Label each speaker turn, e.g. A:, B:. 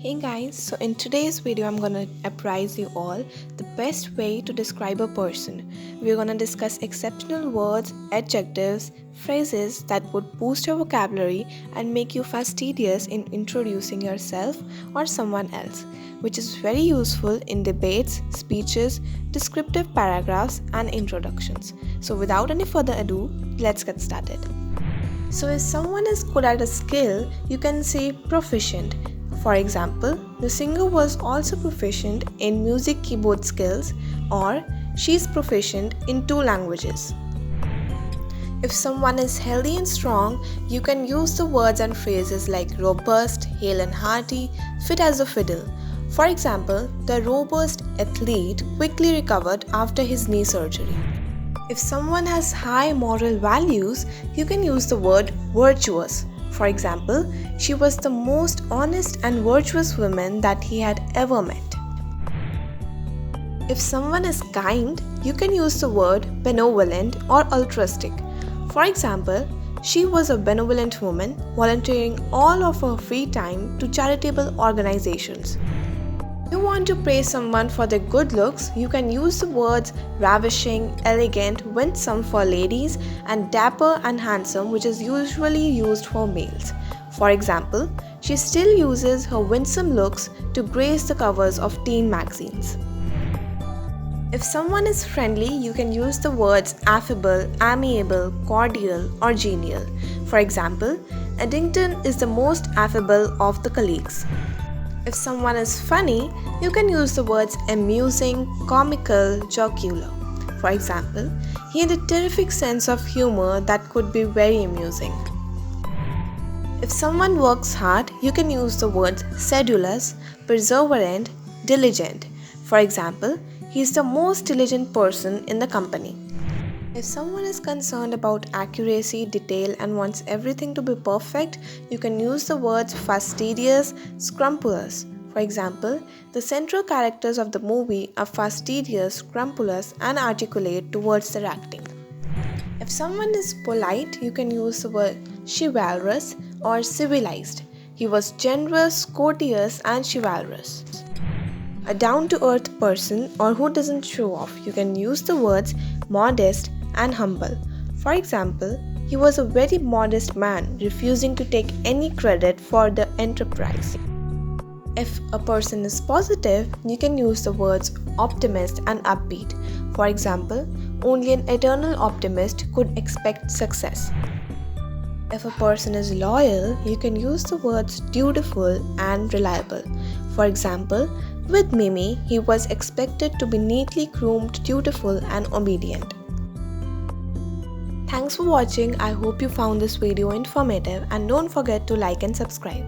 A: Hey guys, so in today's video I'm gonna apprise you all the best way to describe a person. We're gonna discuss exceptional words, adjectives, phrases that would boost your vocabulary and make you fastidious in introducing yourself or someone else, which is very useful in debates, speeches, descriptive paragraphs, and introductions. So without any further ado, let's get started. So if someone is good at a skill, you can say proficient. For example, the singer was also proficient in music keyboard skills, or she's proficient in 2 languages. If someone is healthy and strong, you can use the words and phrases like robust, hale and hearty, fit as a fiddle. For example, the robust athlete quickly recovered after his knee surgery. If someone has high moral values, you can use the word virtuous. For example, she was the most honest and virtuous woman that he had ever met. If someone is kind, you can use the word benevolent or altruistic. For example, she was a benevolent woman volunteering all of her free time to charitable organizations. If you want to praise someone for their good looks, you can use the words ravishing, elegant, winsome for ladies, and dapper and handsome, which is usually used for males. For example, she still uses her winsome looks to grace the covers of teen magazines. If someone is friendly, you can use the words affable, amiable, cordial, or genial. For example, Eddington is the most affable of the colleagues. If someone is funny, you can use the words amusing, comical, jocular. For example, he had a terrific sense of humor that could be very amusing. If someone works hard, you can use the words sedulous, perseverant, diligent. For example, he is the most diligent person in the company. If someone is concerned about accuracy, detail, and wants everything to be perfect, you can use the words fastidious, scrupulous. For example, the central characters of the movie are fastidious, scrupulous, and articulate towards their acting. If someone is polite, you can use the word chivalrous or civilized. He was generous, courteous, and chivalrous. A down-to-earth person or who doesn't show off, you can use the words modest and humble. For example, he was a very modest man, refusing to take any credit for the enterprise. If a person is positive, you can use the words optimist and upbeat. For example, only an eternal optimist could expect success. If a person is loyal, you can use the words dutiful and reliable. For example, with Mimi, he was expected to be neatly groomed, dutiful, and obedient. Thanks for watching. I hope you found this video informative, and don't forget to like and subscribe.